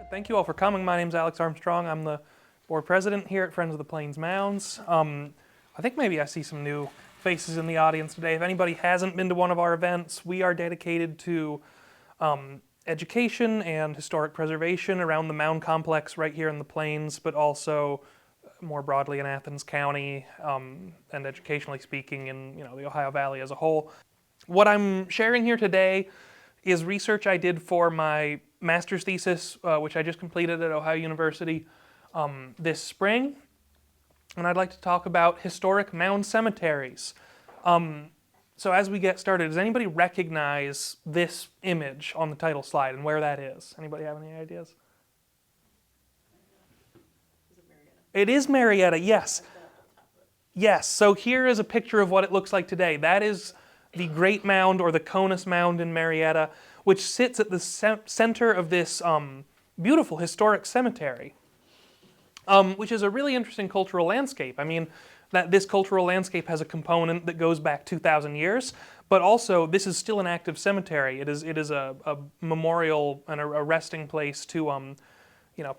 Thank you all for coming. My name's Alex Armstrong. I'm the board president here at Friends of the Plains Mounds. I think maybe I see some new faces in the audience today. If anybody hasn't been to one of our events, we are dedicated to education and historic preservation around the Mound complex right here in the Plains, but also more broadly in Athens County, and educationally speaking in the Ohio Valley as a whole. What I'm sharing here today is research I did for my master's thesis, which I just completed at Ohio University this spring. And I'd like to talk about historic mound cemeteries. So as we get started, does anybody recognize this image on the title slide and where that is? Anybody have any ideas? It is Marietta, yes. Yes, so here is a picture of what it looks like today. That is the Great Mound, or the Conus Mound in Marietta, which sits at the center of this beautiful historic cemetery, which is a really interesting cultural landscape. I mean, that this cultural landscape has a component that goes back 2,000 years, but also this is still an active cemetery. It is a memorial and a resting place to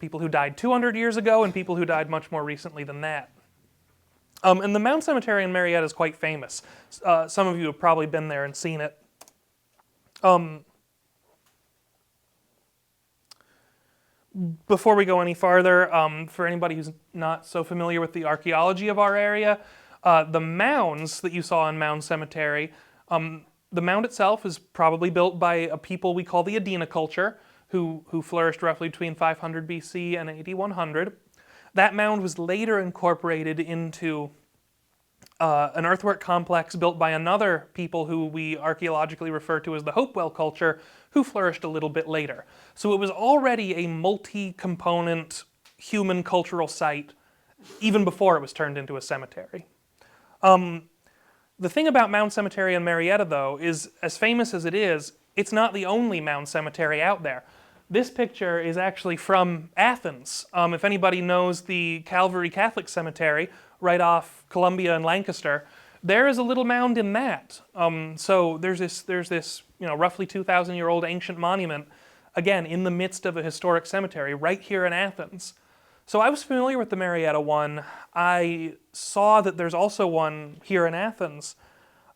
people who died 200 years ago and people who died much more recently than that. And the Mound Cemetery in Marietta is quite famous. Some of you have probably been there and seen it. Before we go any farther, for anybody who's not so familiar with the archaeology of our area, the mounds that you saw in Mound Cemetery, the mound itself is probably built by a people we call the Adena culture, who flourished roughly between 500 BC and 8100. That mound was later incorporated into an earthwork complex built by another people who we archaeologically refer to as the Hopewell culture, who flourished a little bit later. So it was already a multi-component human cultural site even before it was turned into a cemetery. The thing about Mound Cemetery in Marietta, though, is as famous as it is, it's not the only mound cemetery out there. This picture is actually from Athens. If anybody knows the Calvary Catholic Cemetery right off Columbia and Lancaster, there is a little mound in that. So there's this roughly 2,000-year-old ancient monument, again, in the midst of a historic cemetery right here in Athens. So I was familiar with the Marietta one. I saw that there's also one here in Athens,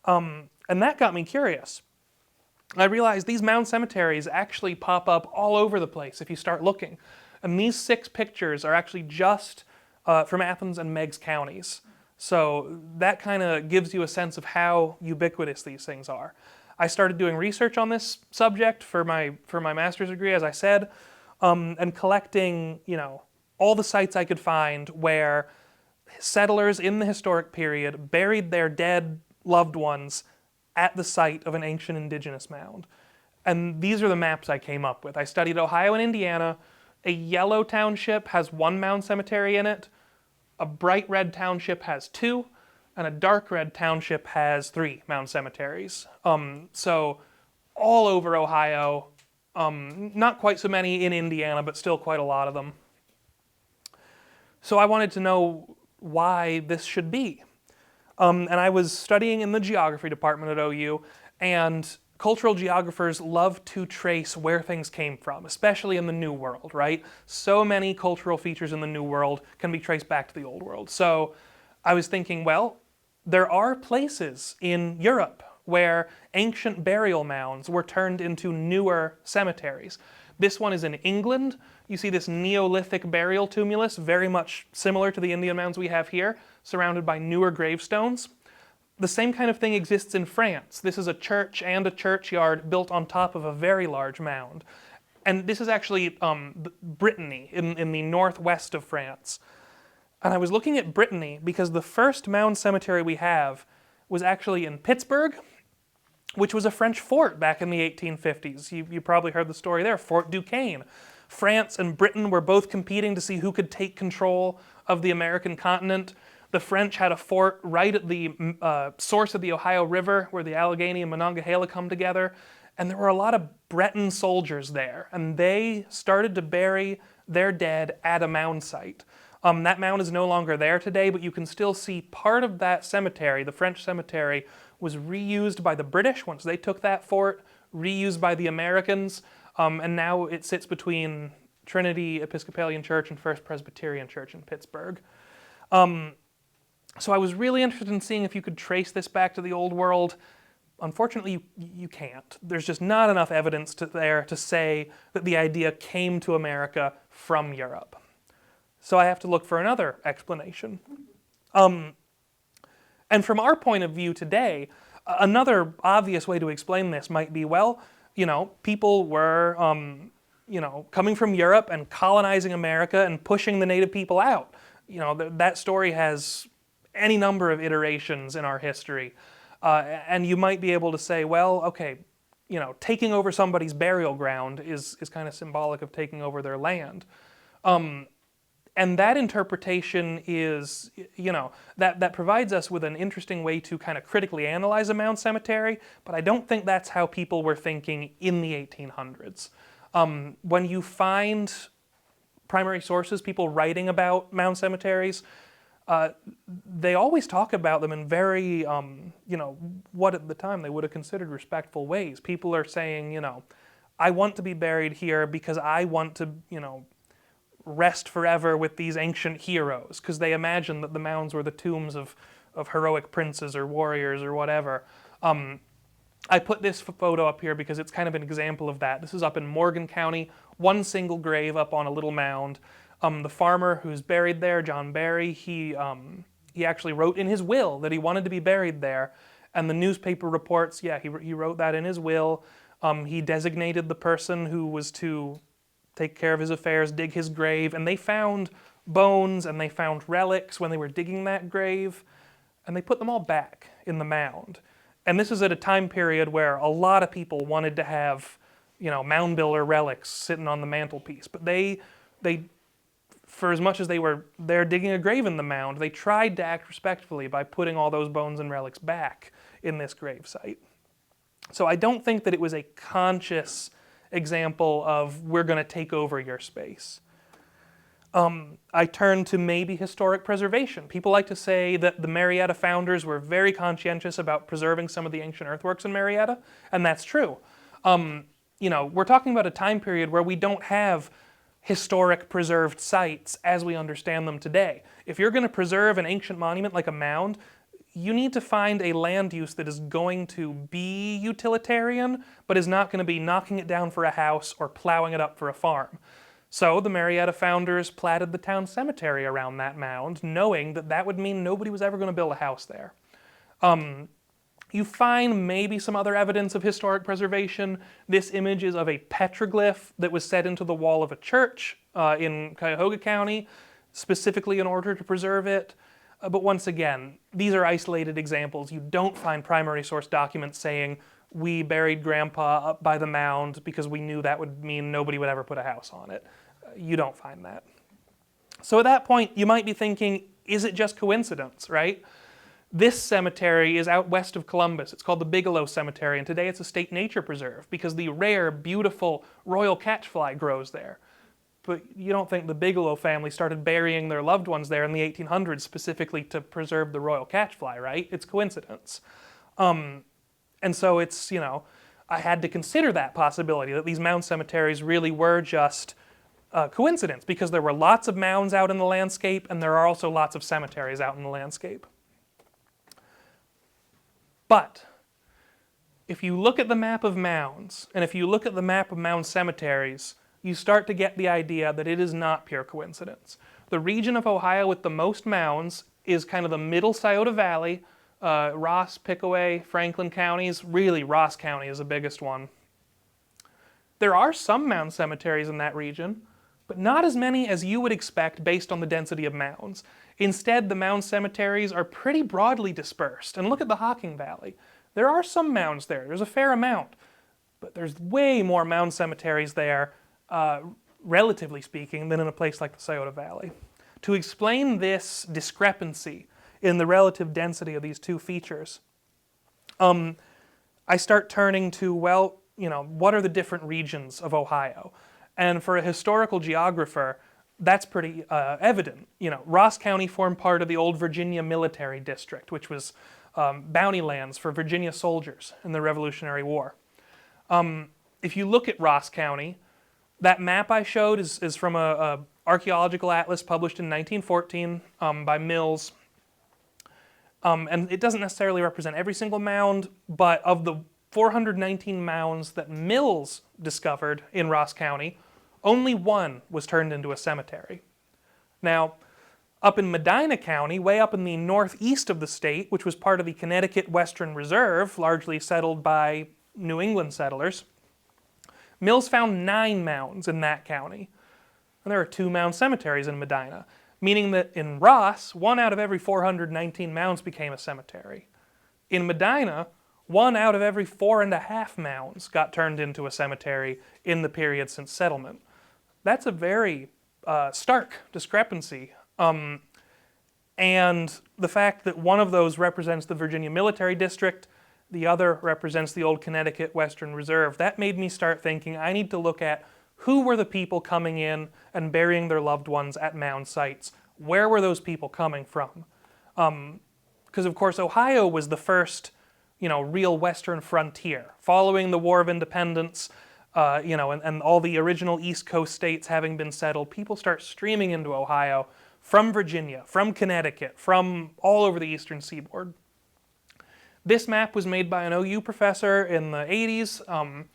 and that got me curious. I realized these mound cemeteries actually pop up all over the place if you start looking. And these 6 pictures are actually just from Athens and Meigs counties. So that kind of gives you a sense of how ubiquitous these things are. I started doing research on this subject for my master's degree, as I said, and collecting all the sites I could find where settlers in the historic period buried their dead loved ones at the site of an ancient indigenous mound. And these are the maps I came up with. I studied Ohio and Indiana. A yellow township has 1 mound cemetery in it, a bright red township has 2, and a dark red township has 3 mound cemeteries. So all over Ohio, not quite so many in Indiana, but still quite a lot of them. So I wanted to know why this should be. And I was studying in the Geography department at OU, and cultural geographers love to trace where things came from, especially in the New World, right? So many cultural features in the New World can be traced back to the Old World. So I was thinking, well, there are places in Europe where ancient burial mounds were turned into newer cemeteries. This one is in England. You see this Neolithic burial tumulus, very much similar to the Indian mounds we have here, surrounded by newer gravestones. The same kind of thing exists in France. This is a church and a churchyard built on top of a very large mound. And this is actually Brittany, in the northwest of France. And I was looking at Brittany because the first mound cemetery we have was actually in Pittsburgh, which was a French fort back in the 1850s. You probably heard the story there, Fort Duquesne. France and Britain were both competing to see who could take control of the American continent. The French had a fort right at the source of the Ohio River where the Allegheny and Monongahela come together. And there were a lot of Breton soldiers there. And they started to bury their dead at a mound site. That mound is no longer there today, but you can still see part of that cemetery, the French cemetery, was reused by the British once they took that fort, reused by the Americans, and now it sits between Trinity Episcopalian Church and First Presbyterian Church in Pittsburgh. So I was really interested in seeing if you could trace this back to the Old World. Unfortunately, you can't. There's just not enough evidence there to say that the idea came to America from Europe. So I have to look for another explanation. And from our point of view today, another obvious way to explain this might be, well, people were, coming from Europe and colonizing America and pushing the native people out. That story has any number of iterations in our history. And you might be able to say, well, okay, taking over somebody's burial ground is kind of symbolic of taking over their land. And that interpretation is, that provides us with an interesting way to kind of critically analyze a mound cemetery, but I don't think that's how people were thinking in the 1800s. When you find primary sources, people writing about mound cemeteries, they always talk about them in very, what at the time they would have considered respectful ways. People are saying, I want to be buried here because I want to, rest forever with these ancient heroes, because they imagine that the mounds were the tombs of heroic princes or warriors or whatever. I put this photo up here because it's kind of an example of that. This is up in Morgan County, one single grave up on a little mound. The farmer who's buried there, John Barry, he actually wrote in his will that he wanted to be buried there, and the newspaper reports, he wrote that in his will. He designated the person who was to take care of his affairs, dig his grave, and they found bones and they found relics when they were digging that grave, and they put them all back in the mound. And this is at a time period where a lot of people wanted to have, mound builder relics sitting on the mantelpiece, but they, for as much as they were there digging a grave in the mound, they tried to act respectfully by putting all those bones and relics back in this grave site. So I don't think that it was a conscious example of we're going to take over your space. I turn to maybe historic preservation. People like to say that the Marietta founders were very conscientious about preserving some of the ancient earthworks in Marietta, and that's true. We're talking about a time period where we don't have historic preserved sites as we understand them today. If you're going to preserve an ancient monument like a mound, you need to find a land use that is going to be utilitarian, but is not going to be knocking it down for a house or plowing it up for a farm. So the Marietta founders platted the town cemetery around that mound, knowing that that would mean nobody was ever going to build a house there. You find maybe some other evidence of historic preservation. This image is of a petroglyph that was set into the wall of a church in Cuyahoga County, specifically in order to preserve it. But once again, these are isolated examples. You don't find primary source documents saying, we buried Grandpa up by the mound because we knew that would mean nobody would ever put a house on it. You don't find that. So at that point, you might be thinking, is it just coincidence, right? This cemetery is out west of Columbus. It's called the Bigelow Cemetery, and today it's a state nature preserve because the rare, beautiful royal catchfly grows there. But you don't think the Bigelow family started burying their loved ones there in the 1800s specifically to preserve the royal catchfly, right? It's coincidence. And so it's, I had to consider that possibility, that these mound cemeteries really were just coincidence, because there were lots of mounds out in the landscape, and there are also lots of cemeteries out in the landscape. But if you look at the map of mounds, and if you look at the map of mound cemeteries, you start to get the idea that it is not pure coincidence. The region of Ohio with the most mounds is kind of the middle Scioto Valley, Ross, Pickaway, Franklin counties. Really, Ross County is the biggest one. There are some mound cemeteries in that region, but not as many as you would expect based on the density of mounds. Instead, the mound cemeteries are pretty broadly dispersed. And look at the Hocking Valley. There are some mounds there. There's a fair amount. But there's way more mound cemeteries there, relatively speaking, than in a place like the Scioto Valley. To explain this discrepancy in the relative density of these two features, I start turning to, well, what are the different regions of Ohio? And for a historical geographer, that's pretty evident. Ross County formed part of the old Virginia Military District, which was bounty lands for Virginia soldiers in the Revolutionary War. If you look at Ross County, That map I showed is from a archaeological atlas published in 1914 by Mills. And it doesn't necessarily represent every single mound, but of the 419 mounds that Mills discovered in Ross County, only one was turned into a cemetery. Now, up in Medina County, way up in the northeast of the state, which was part of the Connecticut Western Reserve, largely settled by New England settlers, Mills found 9 mounds in that county. And there are 2 mound cemeteries in Medina, meaning that in Ross, 1 out of every 419 mounds became a cemetery. In Medina, 1 out of every 4.5 mounds got turned into a cemetery in the period since settlement. That's a very stark discrepancy. And the fact that one of those represents the Virginia Military District, the other represents the old Connecticut Western Reserve, that made me start thinking I need to look at who were the people coming in and burying their loved ones at mound sites. Where were those people coming from? Because of course Ohio was the first, real western frontier. Following the War of Independence, and all the original East Coast states having been settled, people start streaming into Ohio from Virginia, from Connecticut, from all over the eastern seaboard. This map was made by an OU professor in the 80s,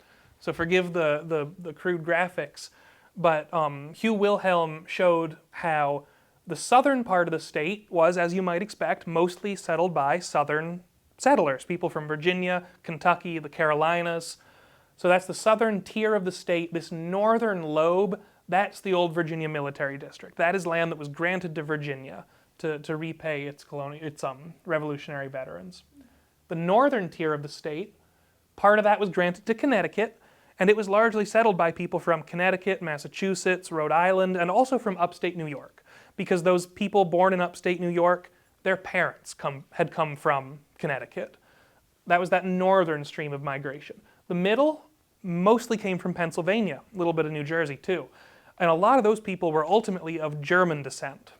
so forgive the crude graphics, but Hugh Wilhelm showed how the southern part of the state was, as you might expect, mostly settled by southern settlers, people from Virginia, Kentucky, the Carolinas. So that's the southern tier of the state. This northern lobe, that's the old Virginia Military District. That is land that was granted to Virginia to repay its Revolutionary veterans. The northern tier of the state, part of that was granted to Connecticut, and it was largely settled by people from Connecticut, Massachusetts, Rhode Island, and also from upstate New York, because those people born in upstate New York, their parents had come from Connecticut. That was that northern stream of migration. The middle mostly came from Pennsylvania, a little bit of New Jersey too. And a lot of those people were ultimately of German descent,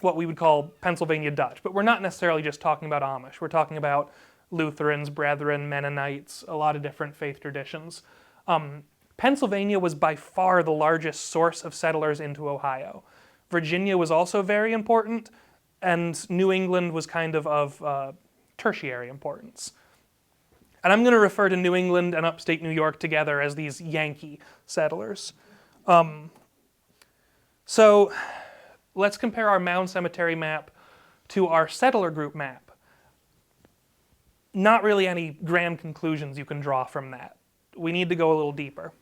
what we would call Pennsylvania Dutch. But we're not necessarily just talking about Amish. We're talking about Lutherans, Brethren, Mennonites, a lot of different faith traditions. Pennsylvania was by far the largest source of settlers into Ohio. Virginia was also very important, and New England was kind of tertiary importance. And I'm going to refer to New England and upstate New York together as these Yankee settlers. So let's compare our mound cemetery map to our settler group map. Not really any grand conclusions you can draw from that. We need to go a little deeper.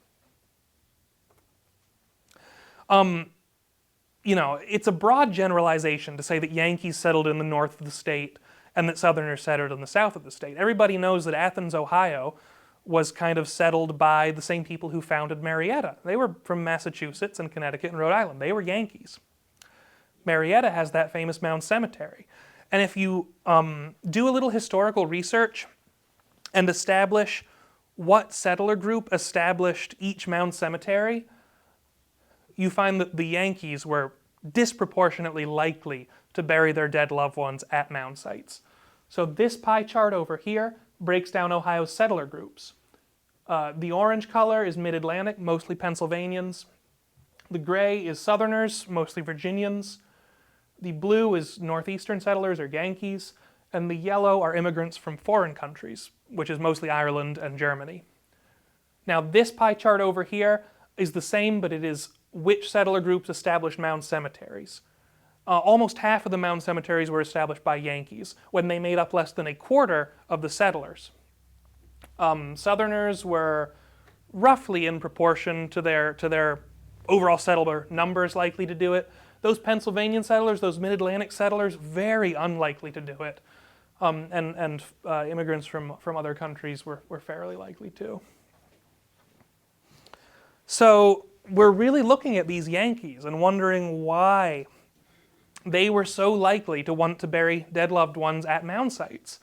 It's a broad generalization to say that Yankees settled in the north of the state and that Southerners settled in the south of the state. Everybody knows that Athens, Ohio was kind of settled by the same people who founded Marietta. They were from Massachusetts and Connecticut and Rhode Island. They were Yankees. Marietta has that famous mound cemetery. And if you do a little historical research and establish what settler group established each mound cemetery, you find that the Yankees were disproportionately likely to bury their dead loved ones at mound sites. So this pie chart over here breaks down Ohio's settler groups. The orange color is mid-Atlantic, mostly Pennsylvanians. The gray is Southerners, mostly Virginians. The blue is northeastern settlers or Yankees. And the yellow are immigrants from foreign countries, which is mostly Ireland and Germany. Now this pie chart over here is the same, but it is which settler groups established mound cemeteries. Almost half of the mound cemeteries were established by Yankees, when they made up less than a quarter of the settlers. Southerners were roughly in proportion to their overall settler numbers likely to do it. Those Pennsylvanian settlers, those mid-Atlantic settlers, very unlikely to do it. And immigrants from other countries were fairly likely to. So we're really looking at these Yankees and wondering why they were so likely to want to bury dead loved ones at mound sites.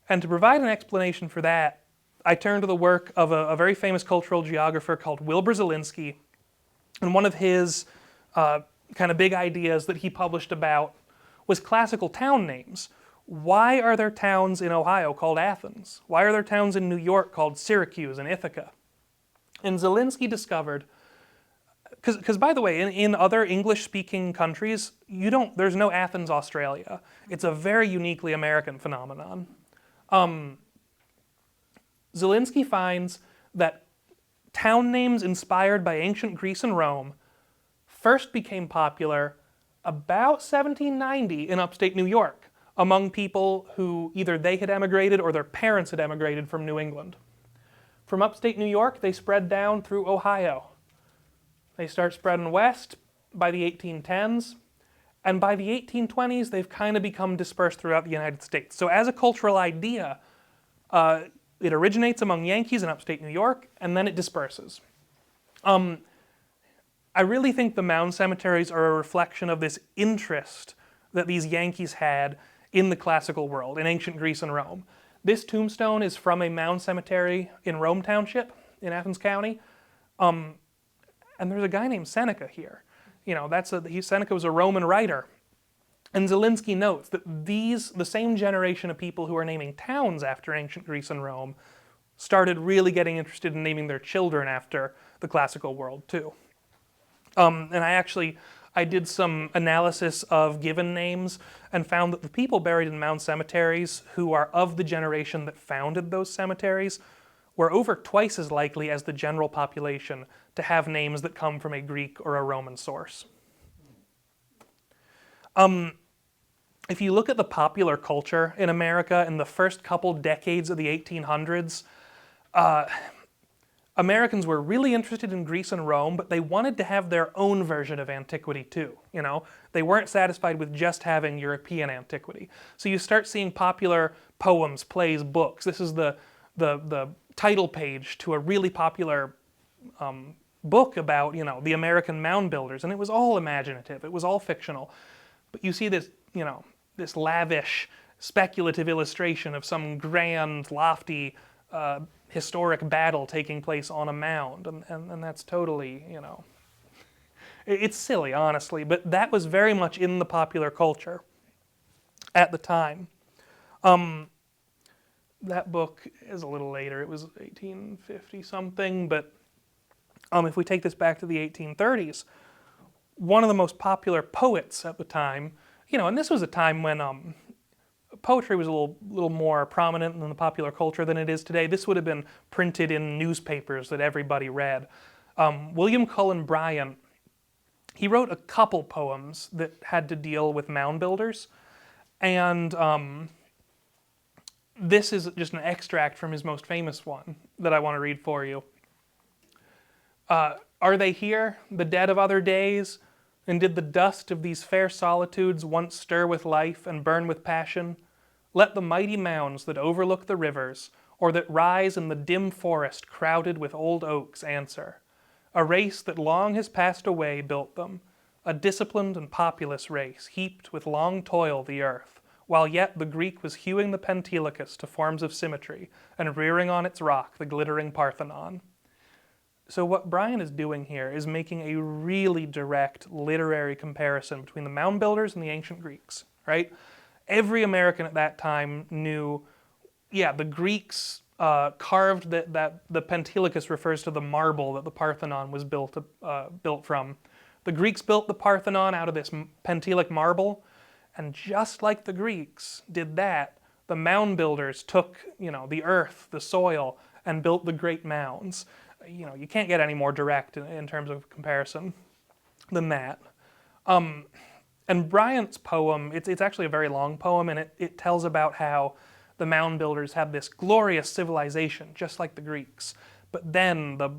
And to provide an explanation for that, I turn to the work of a very famous cultural geographer called Wilbur Zielinski. And one of his kind of big ideas that he published about was classical town names. Why are there towns in Ohio called Athens? Why are there towns in New York called Syracuse and Ithaca? And Zielinski discovered Because by the way, in other English-speaking countries, there's no Athens, Australia. It's a very uniquely American phenomenon. Zielinski finds that town names inspired by ancient Greece and Rome first became popular about 1790 in upstate New York among people who either they had emigrated or their parents had emigrated from New England. From upstate New York, they spread down through Ohio. They start spreading west by the 1810s, and by the 1820s, they've kind of become dispersed throughout the United States. So as a cultural idea, it originates among Yankees in upstate New York, and then it disperses. I really think the Mound cemeteries are a reflection of this interest that these Yankees had in the classical world, in ancient Greece and Rome. This tombstone is from a Mound cemetery in Rome Township in Athens County, and there's a guy named Seneca here. Seneca was a Roman writer. And Zielinski notes that the same generation of people who are naming towns after ancient Greece and Rome started really getting interested in naming their children after the classical world too. And I did some analysis of given names and found that the people buried in Mound cemeteries who are of the generation that founded those cemeteries were over twice as likely as the general population to have names that come from a Greek or a Roman source. If you look at the popular culture in America in the first couple decades of the 1800s, Americans were really interested in Greece and Rome, but they wanted to have their own version of antiquity too. They weren't satisfied with just having European antiquity. So you start seeing popular poems, plays, books. This is the title page to a really popular book about the American mound builders, and it was all imaginative. It was all fictional. But you see this this lavish, speculative illustration of some grand, lofty, historic battle taking place on a mound, and that's totally, it's silly, honestly, but that was very much in the popular culture at the time. That book is a little later. It was 1850-something, but if we take this back to the 1830s, one of the most popular poets at the time, and this was a time when poetry was a little more prominent in the popular culture than it is today. This would have been printed in newspapers that everybody read. William Cullen Bryant, he wrote a couple poems that had to deal with mound builders, and this is just an extract from his most famous one that I want to read for you. Are they here, the dead of other days? And did the dust of these fair solitudes once stir with life and burn with passion? Let the mighty mounds that overlook the rivers, or that rise in the dim forest crowded with old oaks, answer. A race that long has passed away built them, a disciplined and populous race, heaped with long toil the earth, while yet the Greek was hewing the Pentelicus to forms of symmetry, and rearing on its rock the glittering Parthenon. So what Brian is doing here is making a really direct literary comparison between the mound builders and the ancient Greeks, right? Every American at that time knew, the Greeks carved that the Pentelicus refers to the marble that the Parthenon was built from. The Greeks built the Parthenon out of this Pentelic marble, and just like the Greeks did that, the mound builders took, the earth, the soil, and built the great mounds. You can't get any more direct in terms of comparison than that. And Bryant's poem, it's actually a very long poem, and it tells about how the mound builders had this glorious civilization, just like the Greeks. But then the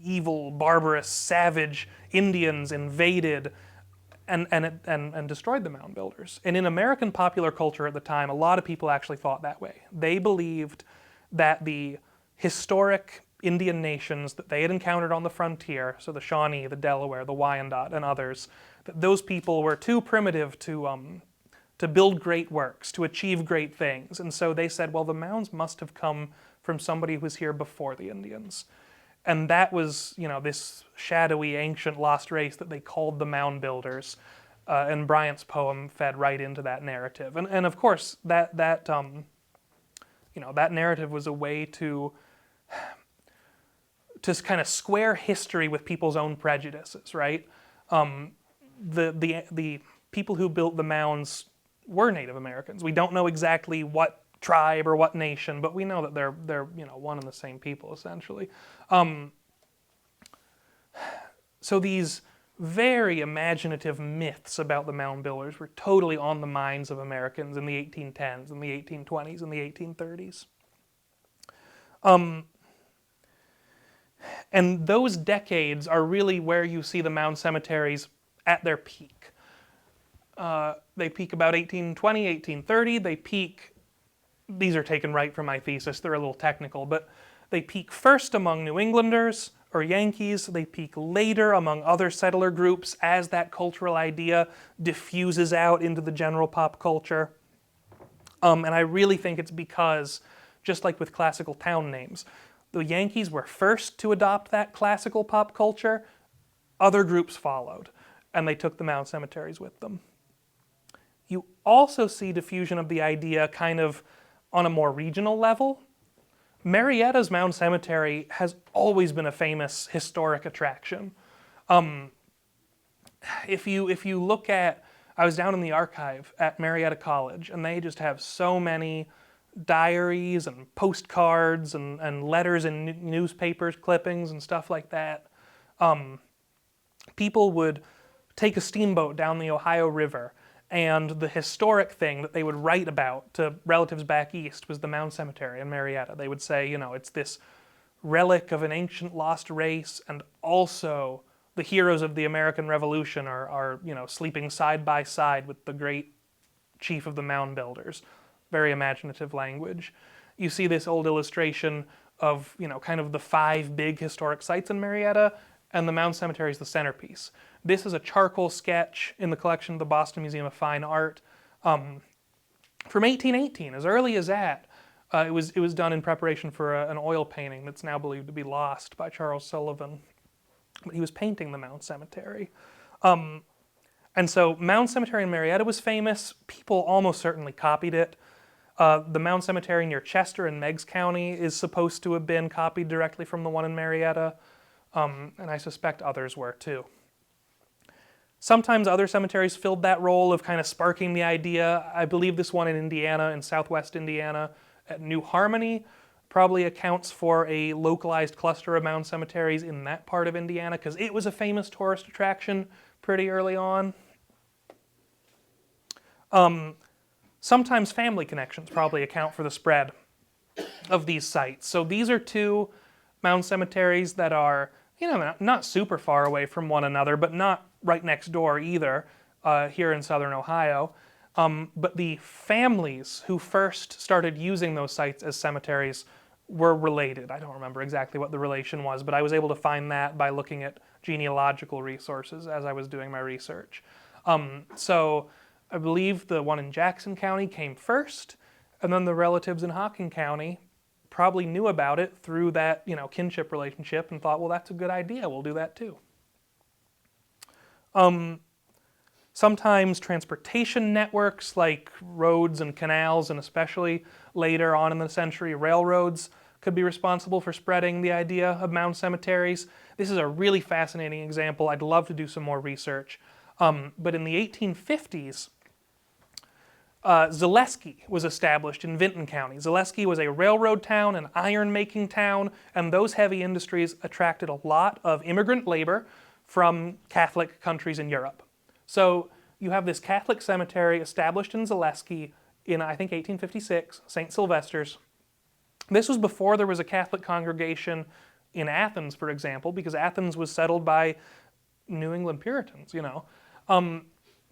evil, barbarous, savage Indians invaded and destroyed the mound builders. And in American popular culture at the time, a lot of people actually thought that way. They believed that the historic Indian nations that they had encountered on the frontier, so the Shawnee, the Delaware, the Wyandot, and others, that those people were too primitive to build great works, to achieve great things. And so they said, well, the mounds must have come from somebody who was here before the Indians. And that was, this shadowy, ancient, lost race that they called the mound builders. And Bryant's poem fed right into that narrative. And of course, that narrative was a way to to kind of square history with people's own prejudices, right? The people who built the mounds were Native Americans. We don't know exactly what tribe or what nation, but we know that they're one and the same people essentially. So these very imaginative myths about the mound builders were totally on the minds of Americans in the 1810s, and the 1820s, and the 1830s. And those decades are really where you see the mound cemeteries at their peak. They peak about 1820, 1830. They peak, these are taken right from my thesis, they're a little technical, but they peak first among New Englanders or Yankees. They peak later among other settler groups as that cultural idea diffuses out into the general pop culture. And I really think it's because, just like with classical town names, the Yankees were first to adopt that classical pop culture. Other groups followed, and they took the mound cemeteries with them. You also see diffusion of the idea kind of on a more regional level. Marietta's Mound Cemetery has always been a famous historic attraction. If you look at, I was down in the archive at Marietta College, and they just have so many diaries and postcards and letters and newspapers, clippings and stuff like that. People would take a steamboat down the Ohio River, and the historic thing that they would write about to relatives back east was the Mound Cemetery in Marietta. They would say, it's this relic of an ancient lost race, and also the heroes of the American Revolution are sleeping side by side with the great chief of the mound builders. Very imaginative language. You see this old illustration of, kind of the 5 big historic sites in Marietta, and the Mound Cemetery is the centerpiece. This is a charcoal sketch in the collection of the Boston Museum of Fine Art from 1818. As early as that, it was done in preparation for an oil painting that's now believed to be lost by Charles Sullivan. But he was painting the Mound Cemetery. And so Mound Cemetery in Marietta was famous. People almost certainly copied it. The Mound Cemetery near Chester in Meigs County is supposed to have been copied directly from the one in Marietta. And I suspect others were too. Sometimes other cemeteries filled that role of kind of sparking the idea. I believe this one in Indiana, in southwest Indiana, at New Harmony, probably accounts for a localized cluster of mound cemeteries in that part of Indiana, because it was a famous tourist attraction pretty early on. Sometimes family connections probably account for the spread of these sites. So these are 2 mound cemeteries that are, not super far away from one another, but not right next door either, here in southern Ohio. But the families who first started using those sites as cemeteries were related. I don't remember exactly what the relation was, but I was able to find that by looking at genealogical resources as I was doing my research. So I believe the one in Jackson County came first, and then the relatives in Hocking County probably knew about it through that, kinship relationship and thought, well, that's a good idea, we'll do that too. Sometimes transportation networks like roads and canals, and especially later on in the century, railroads, could be responsible for spreading the idea of mound cemeteries. This is a really fascinating example. I'd love to do some more research. But in the 1850s, Zaleski was established in Vinton County. Zaleski was a railroad town, an iron-making town, and those heavy industries attracted a lot of immigrant labor from Catholic countries in Europe. So you have this Catholic cemetery established in Zaleski in, I think, 1856, St. Sylvester's. This was before there was a Catholic congregation in Athens, for example, because Athens was settled by New England Puritans,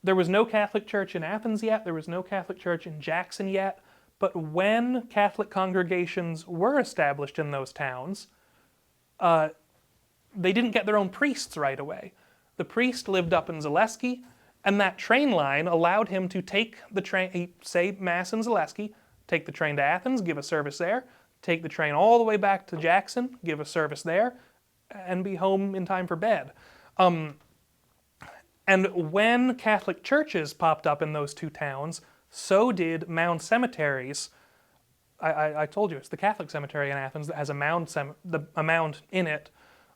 There was no Catholic church in Athens yet. There was no Catholic church in Jackson yet. But when Catholic congregations were established in those towns, they didn't get their own priests right away. The priest lived up in Zaleski, and that train line allowed him to take the train, say Mass in Zaleski, take the train to Athens, give a service there, take the train all the way back to Jackson, give a service there, and be home in time for bed. And when Catholic churches popped up in those 2 towns, so did mound cemeteries. I told you, it's the Catholic cemetery in Athens that has a mound in it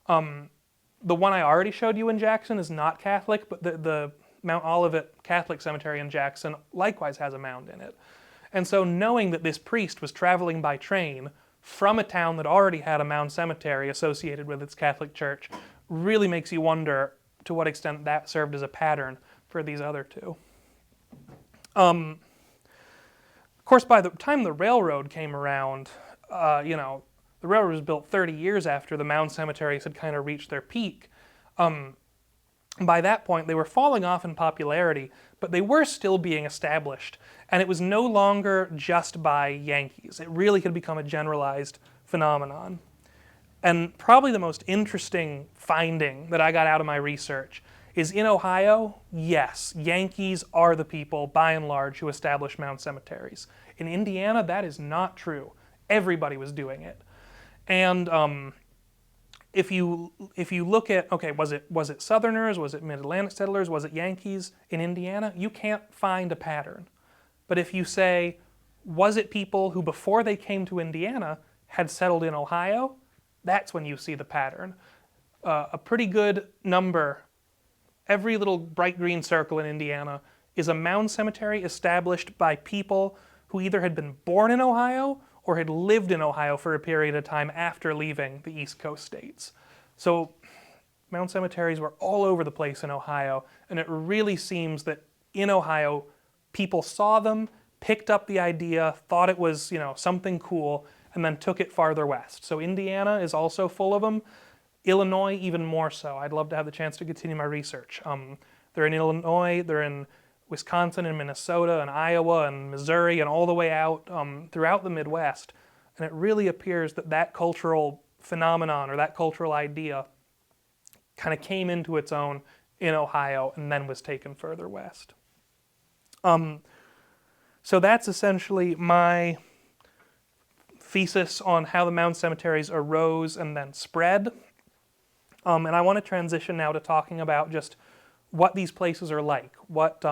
The one I already showed you in Jackson is not Catholic, but the Mount Olivet Catholic Cemetery in Jackson likewise has a mound in it. And so knowing that this priest was traveling by train from a town that already had a mound cemetery associated with its Catholic church really makes you wonder to what extent that served as a pattern for these other two. Of course, by the time the railroad came around, the railroad was built 30 years after the mound cemeteries had kind of reached their peak. By that point, they were falling off in popularity, but they were still being established. And it was no longer just by Yankees. It really had become a generalized phenomenon. And probably the most interesting finding that I got out of my research is in Ohio, yes, Yankees are the people, by and large, who established mound cemeteries. In Indiana, that is not true. Everybody was doing it. And if you look at, okay, was it Southerners, was it Mid-Atlantic settlers, was it Yankees in Indiana? You can't find a pattern. But if you say, was it people who before they came to Indiana had settled in Ohio? That's when you see the pattern. A pretty good number, every little bright green circle in Indiana is a mound cemetery established by people who either had been born in Ohio or had lived in Ohio for a period of time after leaving the East Coast states. So mound cemeteries were all over the place in Ohio, and it really seems that in Ohio, people saw them, picked up the idea, thought it was, something cool, and then took it farther west. So Indiana is also full of them. Illinois, even more so. I'd love to have the chance to continue my research. They're in Illinois, they're in Wisconsin and Minnesota and Iowa and Missouri and all the way out throughout the Midwest. And it really appears that that cultural phenomenon or that cultural idea kind of came into its own in Ohio and then was taken further west. So that's essentially my thesis on how the mound cemeteries arose and then spread. And I want to transition now to talking about just what these places are like, what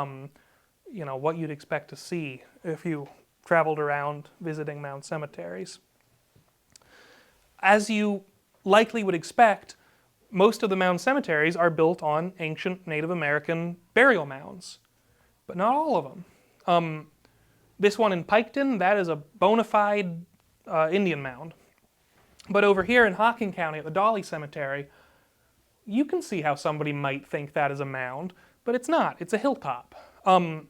you'd expect to see if you traveled around visiting mound cemeteries. As you likely would expect, most of the mound cemeteries are built on ancient Native American burial mounds, but not all of them. This one in Piketon, that is a bona fide Indian mound. But over here in Hocking County at the Dolly Cemetery, you can see how somebody might think that is a mound, but it's not. It's a hilltop. The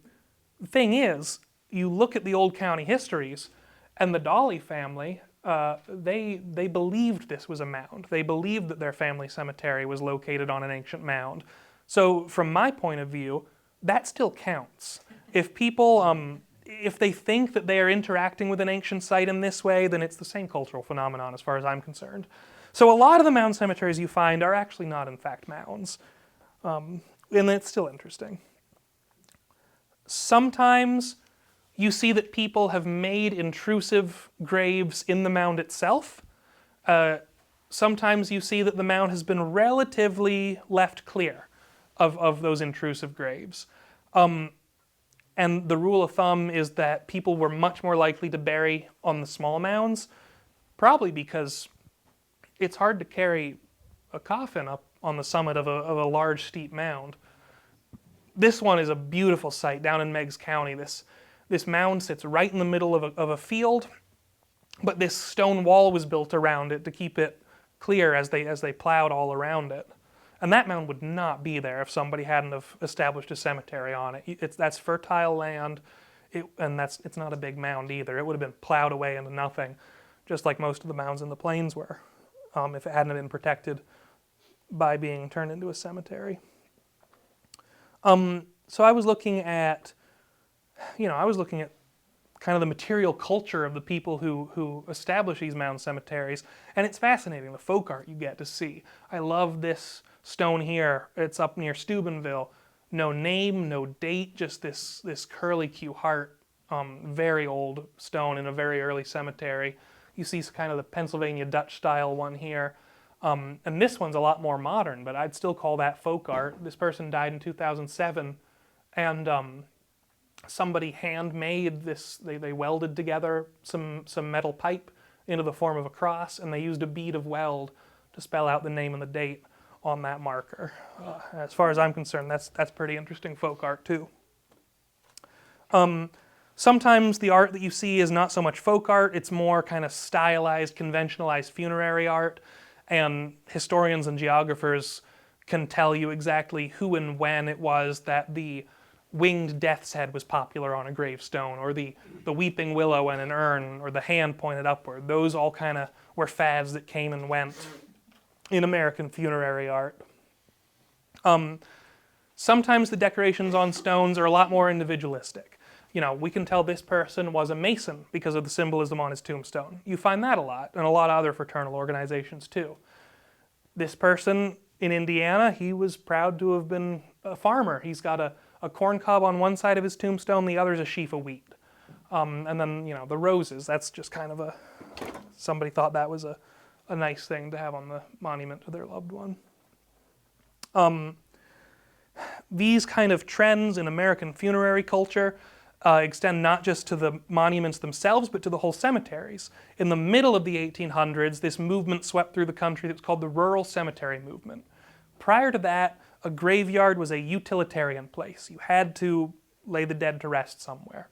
thing is, you look at the old county histories, and the Dolly family, they believed this was a mound. They believed that their family cemetery was located on an ancient mound. So from my point of view, that still counts. If people, if they think that they are interacting with an ancient site in this way, then it's the same cultural phenomenon as far as I'm concerned. So a lot of the mound cemeteries you find are actually not in fact mounds. And it's still interesting. Sometimes you see that people have made intrusive graves in the mound itself. Sometimes you see that the mound has been relatively left clear of those intrusive graves. And the rule of thumb is that people were much more likely to bury on the small mounds, probably because it's hard to carry a coffin up on the summit of a large, steep mound. This one is a beautiful site down in Meigs County. This mound sits right in the middle of a field, but this stone wall was built around it to keep it clear as they plowed all around it. And that mound would not be there if somebody hadn't have established a cemetery on it. That's fertile land, it's not a big mound either. It would have been plowed away into nothing, just like most of the mounds in the plains were, if it hadn't been protected by being turned into a cemetery. So I was looking at, kind of the material culture of the people who establish these mound cemeteries, and it's fascinating, the folk art you get to see. I love this stone here. It's up near Steubenville. No name, no date, just this curly Q heart, very old stone in a very early cemetery. You see kind of the Pennsylvania Dutch style one here. And this one's a lot more modern, but I'd still call that folk art. This person died in 2007, and somebody handmade this. They welded together some metal pipe into the form of a cross, and they used a bead of weld to spell out the name and the date on that marker. As far as I'm concerned, that's pretty interesting folk art too. Sometimes the art that you see is not so much folk art, it's more kind of stylized, conventionalized funerary art, and historians and geographers can tell you exactly who and when it was that the winged death's head was popular on a gravestone, or the weeping willow in an urn, or the hand pointed upward. Those all kind of were fads that came and went in American funerary art. Sometimes the decorations on stones are a lot more individualistic. You know, we can tell this person was a Mason because of the symbolism on his tombstone. You find that a lot, and a lot of other fraternal organizations too. This person in Indiana, he was proud to have been a farmer. He's got a corn cob on one side of his tombstone, the other's a sheaf of wheat. And then, you know, the roses, that's just kind of somebody thought that was a nice thing to have on the monument to their loved one. These kind of trends in American funerary culture extend not just to the monuments themselves, but to the whole cemeteries. In the middle of the 1800s, this movement swept through the country that was called the rural cemetery movement. Prior to that, a graveyard was a utilitarian place. You had to lay the dead to rest somewhere.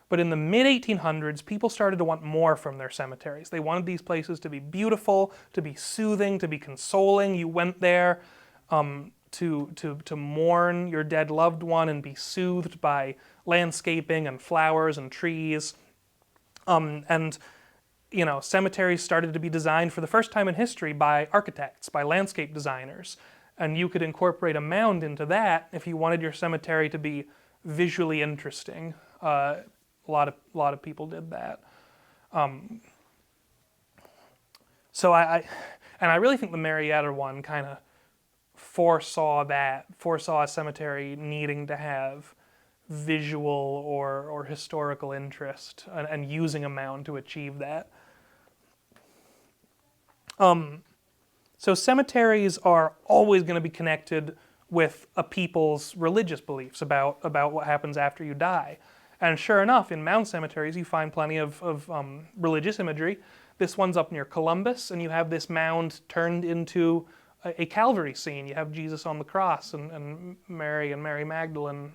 But in the mid-1800s, people started to want more from their cemeteries. They wanted these places to be beautiful, to be soothing, to be consoling. You went there to mourn your dead loved one and be soothed by landscaping and flowers and trees. And you know, cemeteries started to be designed for the first time in history by architects, by landscape designers. And you could incorporate a mound into that if you wanted your cemetery to be visually interesting. A lot of people did that. So I really think the Marietta one kind of foresaw a cemetery needing to have visual or historical interest and using a mound to achieve that. So cemeteries are always going to be connected with a people's religious beliefs about what happens after you die. And sure enough, in mound cemeteries, you find plenty of religious imagery. This one's up near Columbus, and you have this mound turned into a Calvary scene. You have Jesus on the cross and Mary Magdalene.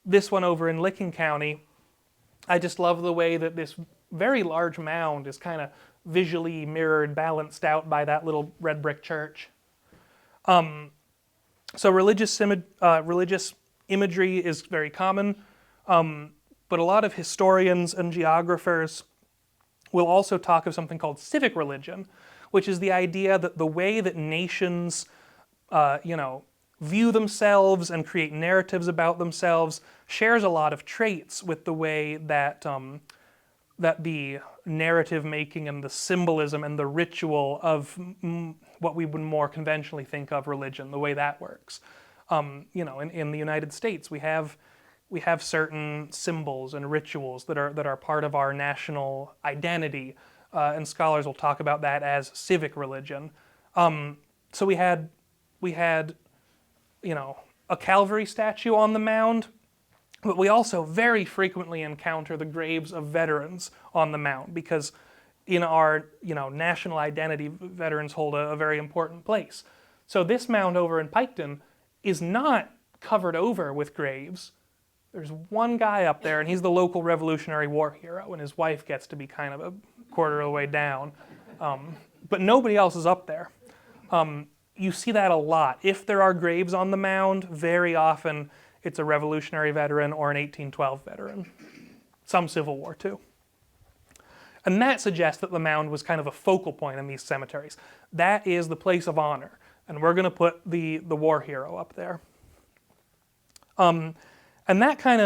This one over in Licking County, I just love the way that this very large mound is kind of visually mirrored, balanced out by that little red brick church. So religious imagery is very common, but a lot of historians and geographers will also talk of something called civic religion, which is the idea that the way that nations, view themselves and create narratives about themselves shares a lot of traits with the way that that the narrative making and the symbolism and the ritual of what we would more conventionally think of religion, the way that works. In the United States, we have certain symbols and rituals that are part of our national identity, and scholars will talk about that as civic religion. So we had a Calvary statue on the mound, but we also very frequently encounter the graves of veterans on the mound because in our national identity, veterans hold a very important place. So this mound over in Piketon is not covered over with graves. There's one guy up there, and he's the local Revolutionary War hero, and his wife gets to be kind of a quarter of the way down. But nobody else is up there. You see that a lot. If there are graves on the mound, very often it's a Revolutionary veteran or an 1812 veteran. Some Civil War too. And that suggests that the mound was kind of a focal point in these cemeteries. That is the place of honor, and we're going to put the war hero up there. And that kind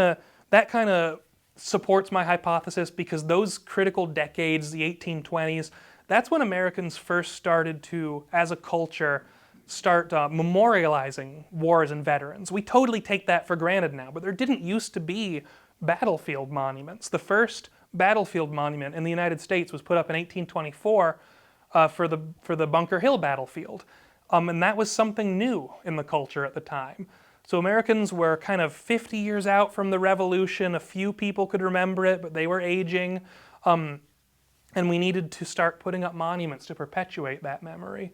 of supports my hypothesis because those critical decades, the 1820s, that's when Americans first started to, as a culture, start memorializing wars and veterans. We totally take that for granted now, but there didn't used to be battlefield monuments. The first battlefield monument in the United States was put up in 1824 for the Bunker Hill battlefield. And that was something new in the culture at the time. So Americans were kind of 50 years out from the Revolution. A few people could remember it, but they were aging. And we needed to start putting up monuments to perpetuate that memory.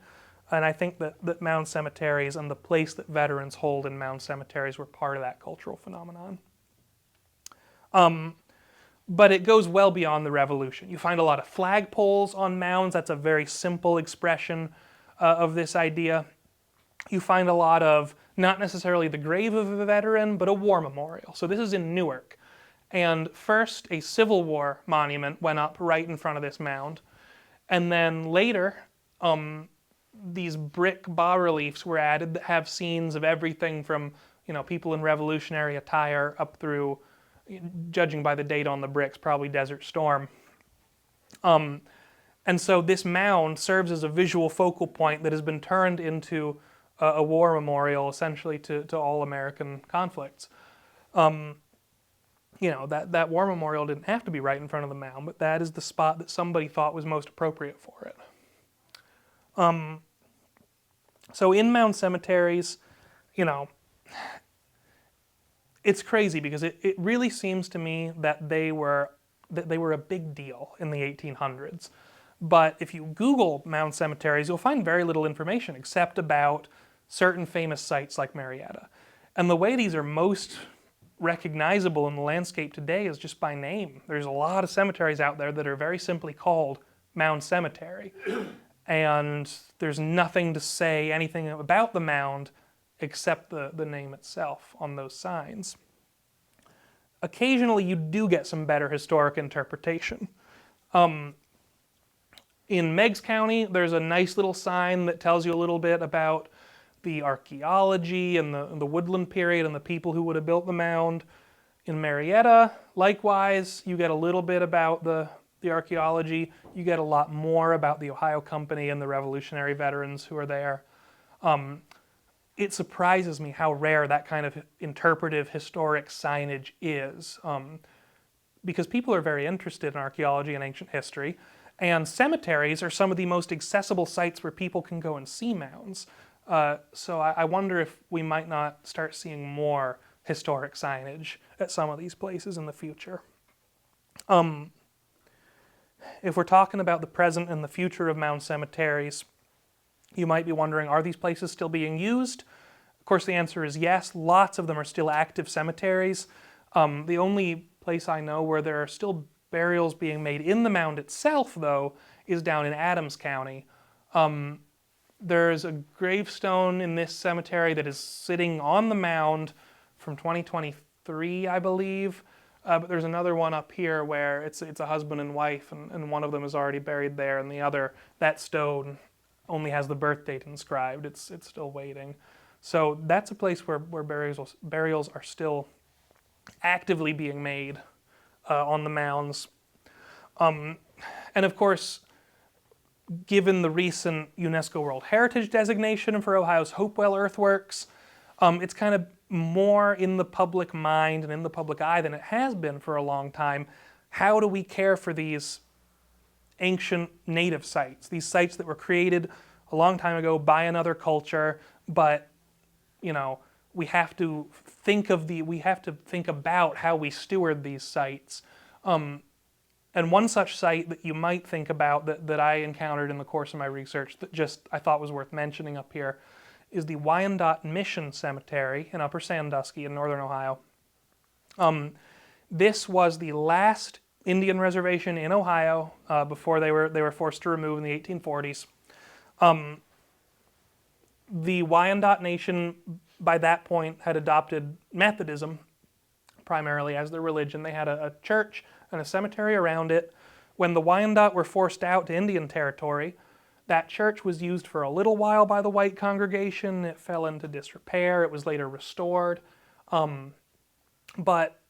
And I think that mound cemeteries and the place that veterans hold in mound cemeteries were part of that cultural phenomenon. But it goes well beyond the revolution. You find a lot of flagpoles on mounds. That's a very simple expression of this idea. You find a lot of, not necessarily the grave of a veteran, but a war memorial. So this is in Newark. And first, a Civil War monument went up right in front of this mound. And then later, these brick bas-reliefs were added that have scenes of everything from, people in revolutionary attire up through, judging by the date on the bricks, probably Desert Storm. And so this mound serves as a visual focal point that has been turned into a war memorial, essentially to all American conflicts. That war memorial didn't have to be right in front of the mound, but that is the spot that somebody thought was most appropriate for it. So in mound cemeteries, it's crazy because it really seems to me that they were a big deal in the 1800s. But if you Google mound cemeteries, you'll find very little information except about certain famous sites like Marietta. And the way these are most recognizable in the landscape today is just by name. There's a lot of cemeteries out there that are very simply called Mound Cemetery. And there's nothing to say anything about the mound except the name itself on those signs. Occasionally you do get some better historic interpretation. In Meigs County, there's a nice little sign that tells you a little bit about the archaeology and the woodland period and the people who would have built the mound. In Marietta, likewise, you get a little bit about the archaeology. You get a lot more about the Ohio Company and the Revolutionary veterans who are there. It surprises me how rare that kind of interpretive historic signage is, because people are very interested in archaeology and ancient history, and cemeteries are some of the most accessible sites where people can go and see mounds. So I wonder if we might not start seeing more historic signage at some of these places in the future. If we're talking about the present and the future of mound cemeteries, you might be wondering, are these places still being used? Of course, the answer is yes. Lots of them are still active cemeteries. The only place I know where there are still burials being made in the mound itself, though, is down in Adams County. There's a gravestone in this cemetery that is sitting on the mound from 2023, I believe. But there's another one up here where it's a husband and wife, and one of them is already buried there, and the other, that stone only has the birth date inscribed. It's still waiting. So that's a place where burials are still actively being made on the mounds. And of course, given the recent UNESCO World Heritage designation for Ohio's Hopewell earthworks, it's kind of more in the public mind and in the public eye than it has been for a long time. How do we care for these ancient native sites, these sites that were created a long time ago by another culture, but we have to think about how we steward these sites. And one such site that you might think about that I encountered in the course of my research that I thought was worth mentioning up here is the Wyandotte Mission Cemetery in Upper Sandusky in northern Ohio. This was the last Indian reservation in Ohio before they were forced to remove in the 1840s. The Wyandotte Nation, by that point, had adopted Methodism primarily as their religion. They had a church and a cemetery around it. When the Wyandotte were forced out to Indian territory, that church was used for a little while by the white congregation. It fell into disrepair. It was later restored. But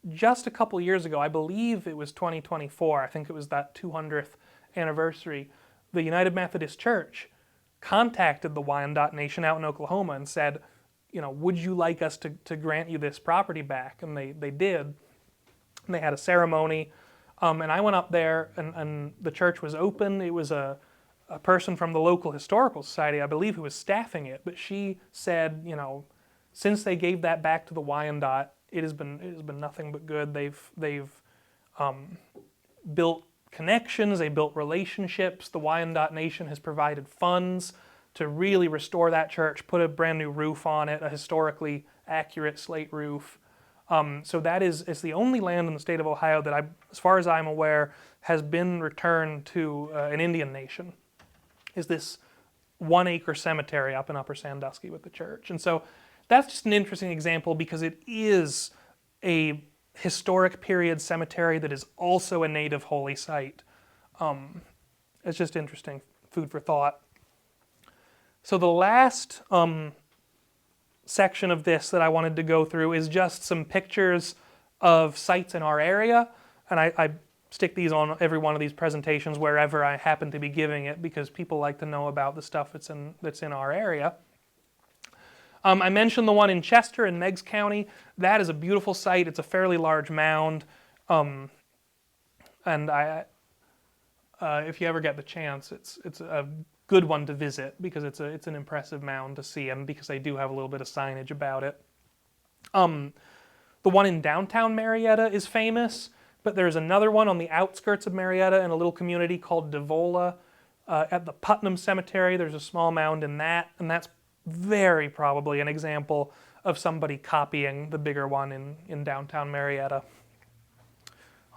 just a couple years ago, I believe it was 2024, I think it was that 200th anniversary, the United Methodist Church contacted the Wyandotte Nation out in Oklahoma and said, would you like us to grant you this property back? And they did. And they had a ceremony. And I went up there, and the church was open. It was a person from the local historical society, I believe, who was staffing it. But she said, since they gave that back to the Wyandotte, it has been nothing but good. They've built connections, they built relationships. The Wyandot Nation has provided funds to really restore that church, put a brand new roof on it, a historically accurate slate roof. So that it's the only land in the state of Ohio that, as far as I'm aware, has been returned to an Indian nation, is this 1 acre cemetery up in Upper Sandusky with the church. And so that's just an interesting example because it is a historic period cemetery that is also a native holy site. It's just interesting, food for thought. So the last section of this that I wanted to go through is just some pictures of sites in our area, and I stick these on every one of these presentations wherever I happen to be giving it because people like to know about the stuff that's in our area. I mentioned the one in Chester in Meigs County. That is a beautiful site. It's a fairly large mound, and if you ever get the chance, it's a good one to visit because it's an impressive mound to see, and because they do have a little bit of signage about it. The one in downtown Marietta is famous, but there's another one on the outskirts of Marietta in a little community called Devola. At the Putnam Cemetery, there's a small mound in that, and that's very probably an example of somebody copying the bigger one in downtown Marietta.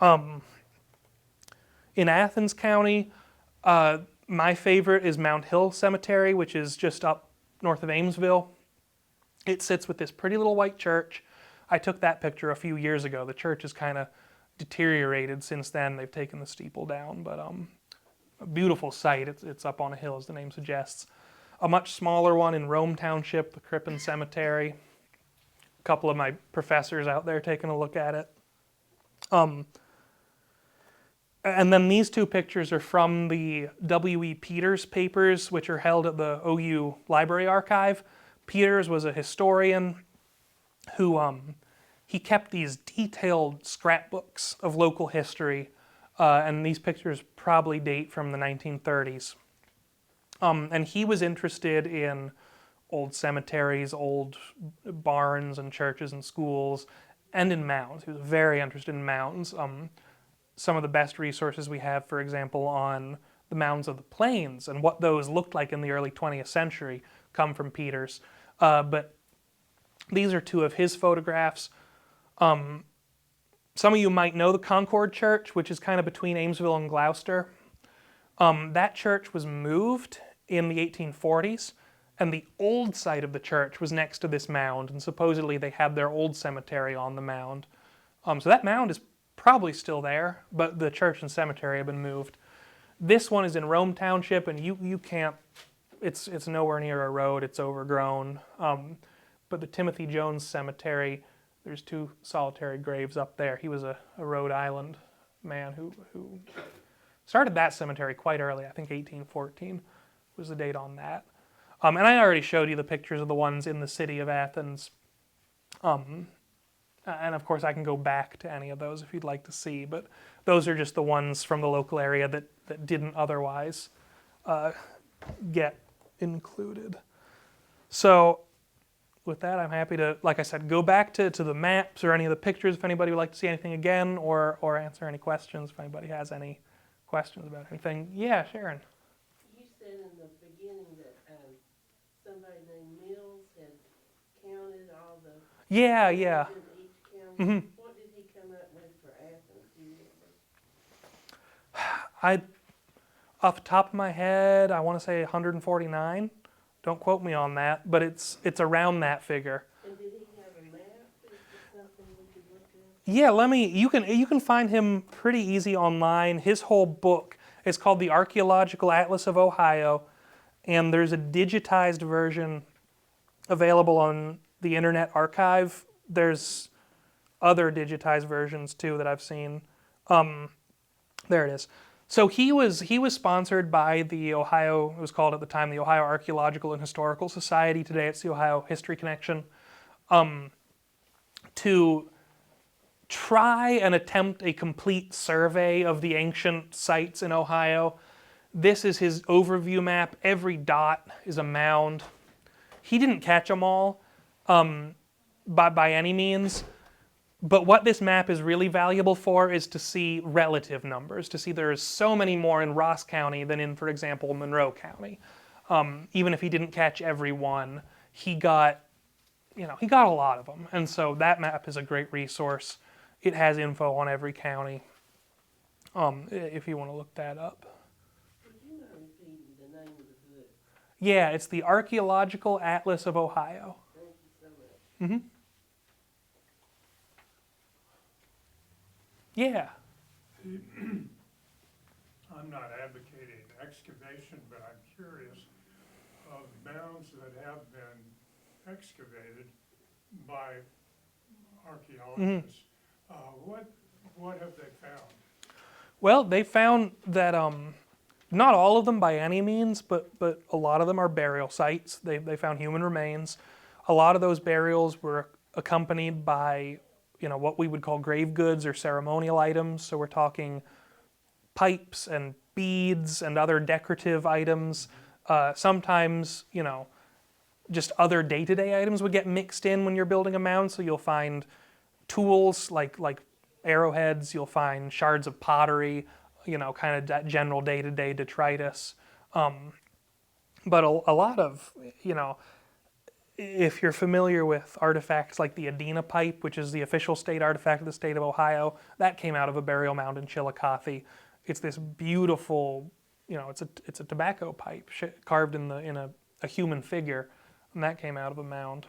In Athens County, my favorite is Mount Hill Cemetery, which is just up north of Amesville. It sits with this pretty little white church. I took that picture a few years ago. The church has kind of deteriorated since then. They've taken the steeple down, but a beautiful site. It's up on a hill, as the name suggests. A much smaller one in Rome Township, the Crippen Cemetery. A couple of my professors out there taking a look at it. And then these two pictures are from the W.E. Peters papers, which are held at the OU Library Archive. Peters was a historian who he kept these detailed scrapbooks of local history, and these pictures probably date from the 1930s. And he was interested in old cemeteries, old barns and churches and schools, and in mounds. He was very interested in mounds. Some of the best resources we have, for example, on the mounds of the plains and what those looked like in the early 20th century come from Peters. But these are two of his photographs. Some of you might know the Concord Church, which is kind of between Amesville and Gloucester. That church was moved in the 1840s, and the old site of the church was next to this mound, and supposedly they had their old cemetery on the mound. So that mound is probably still there, but the church and cemetery have been moved. This one is in Rome Township, and you can't, it's nowhere near a road, it's overgrown. But the Timothy Jones Cemetery, there's two solitary graves up there. He was a Rhode Island man who started that cemetery quite early. I think 1814 was the date on that. And I already showed you the pictures of the ones in the city of Athens. And of course I can go back to any of those if you'd like to see, but those are just the ones from the local area that didn't otherwise get included. So with that, I'm happy to, like I said, go back to the maps or any of the pictures if anybody would like to see anything again, or answer any questions if anybody has any questions about anything. Yeah, Sharon. You said in the beginning that somebody named Mills had counted all the... Yeah. in each county. Mm-hmm. What did he come up with for Athens? Do you remember? Off the top of my head, I want to say 149. Don't quote me on that, but it's around that figure. And did he have a map? Is this something we could look at? Yeah, you can find him pretty easy online. His whole book is called The Archaeological Atlas of Ohio, and there's a digitized version available on the Internet Archive. There's other digitized versions too that I've seen. There it is. So he was sponsored by the Ohio, it was called at the time the Ohio Archaeological and Historical Society. Today it's the Ohio History Connection. To try and attempt a complete survey of the ancient sites in Ohio. This is his overview map. Every dot is a mound. He didn't catch them all by any means, But what this map is really valuable for is to see relative numbers, to see there's so many more in Ross County than in, for example, Monroe County. Even if he didn't catch every one, he got a lot of them. And so that map is a great resource. It has info on every county, if you want to look that up. Would you mind repeating the name of the book? Yeah, it's the Archaeological Atlas of Ohio. Thank you so much. Mm-hmm. Yeah. I'm not advocating excavation, but I'm curious of mounds that have been excavated by archaeologists. What have they found? Well, they found that not all of them by any means, but a lot of them are burial sites. They found human remains. A lot of those burials were accompanied by what we would call grave goods or ceremonial items. So we're talking pipes and beads and other decorative items. Sometimes, just other day-to-day items would get mixed in when you're building a mound. So you'll find tools like arrowheads. You'll find shards of pottery. Kind of that general day-to-day detritus. But a lot of, if you're familiar with artifacts like the Adena pipe, which is the official state artifact of the state of Ohio, that came out of a burial mound in Chillicothe. It's this beautiful, it's a tobacco pipe carved in a human figure, and that came out of a mound.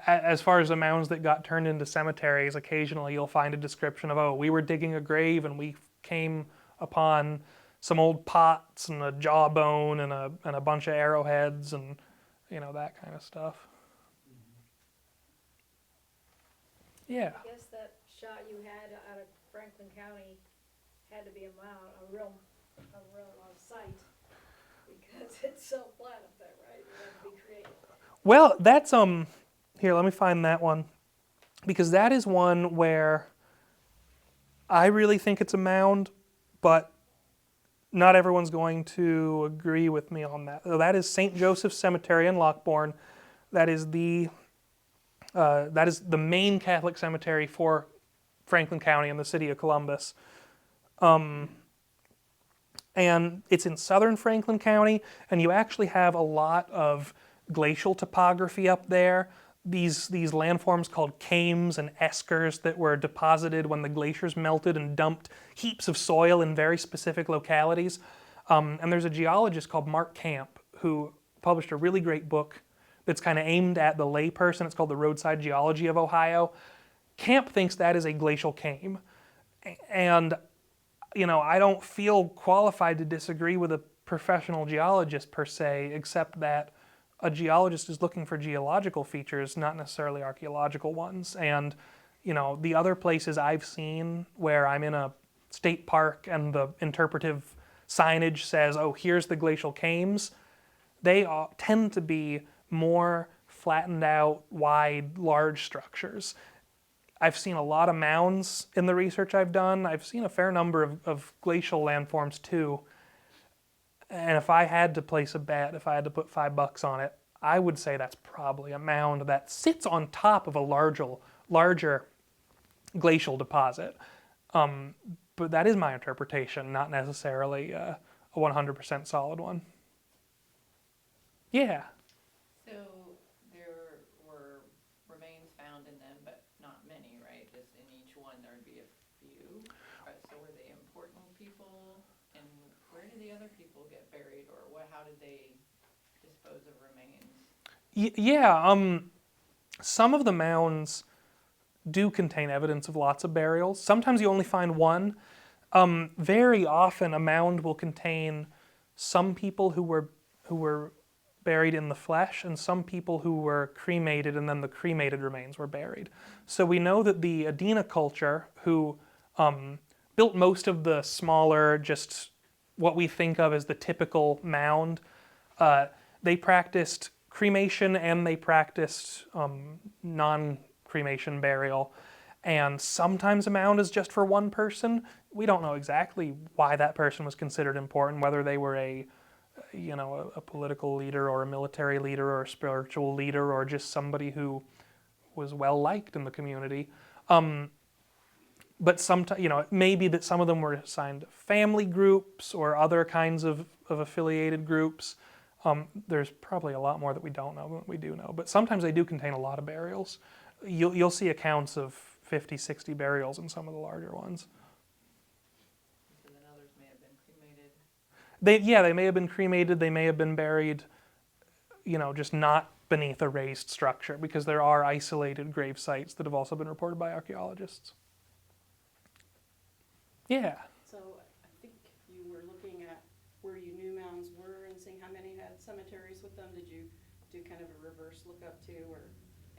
As far as the mounds that got turned into cemeteries, occasionally you'll find a description of, we were digging a grave and we came upon some old pots and a jawbone and a bunch of arrowheads and that kind of stuff. Yeah. I guess that shot you had out of Franklin County had to be a mound, a real site, because it's so flat up there, right? You have to be creative. Well, that's here, let me find that one, because that is one where I really think it's a mound, but not everyone's going to agree with me on that. So that is St. Joseph's Cemetery in Lockbourne. That is the main Catholic cemetery for Franklin County and the city of Columbus. And it's in southern Franklin County, and you actually have a lot of glacial topography up there. These landforms called kames and eskers that were deposited when the glaciers melted and dumped heaps of soil in very specific localities. And there's a geologist called Mark Camp who published a really great book that's kind of aimed at the layperson. It's called The Roadside Geology of Ohio. Camp thinks that is a glacial kame. And, I don't feel qualified to disagree with a professional geologist per se, except that a geologist is looking for geological features, not necessarily archaeological ones. And, the other places I've seen where I'm in a state park and the interpretive signage says, here's the glacial kames, they tend to be more flattened out, wide, large structures. I've seen a lot of mounds in the research I've done. I've seen a fair number of glacial landforms too. And if I had to place a bet, if I had to put $5 on it, I would say that's probably a mound that sits on top of a larger glacial deposit. But that is my interpretation, not necessarily a 100% solid one. Yeah. So there were remains found in them, but not many, right? Just in each one there'd be a few. So were they important people? And where did the other people get buried, or how did they dispose of remains? Yeah, some of the mounds do contain evidence of lots of burials. Sometimes you only find one. Very often a mound will contain some people who were buried in the flesh and some people who were cremated, and then the cremated remains were buried. So we know that the Adena culture, who built most of the smaller, just what we think of as the typical mound, they practiced cremation and they practiced non-cremation burial. And sometimes a mound is just for one person. We don't know exactly why that person was considered important, whether they were a political leader or a military leader or a spiritual leader or just somebody who was well liked in the community. But sometimes, it may be that some of them were assigned to family groups or other kinds of affiliated groups. There's probably a lot more that we don't know than we do know, but sometimes they do contain a lot of burials. You'll see accounts of 50, 60 burials in some of the larger ones. So then others may have been cremated. They may have been cremated, they may have been buried, just not beneath a raised structure, because there are isolated grave sites that have also been reported by archaeologists. Yeah. So I think you were looking at where you knew mounds were and seeing how many had cemeteries with them. Did you do kind of a reverse lookup too, or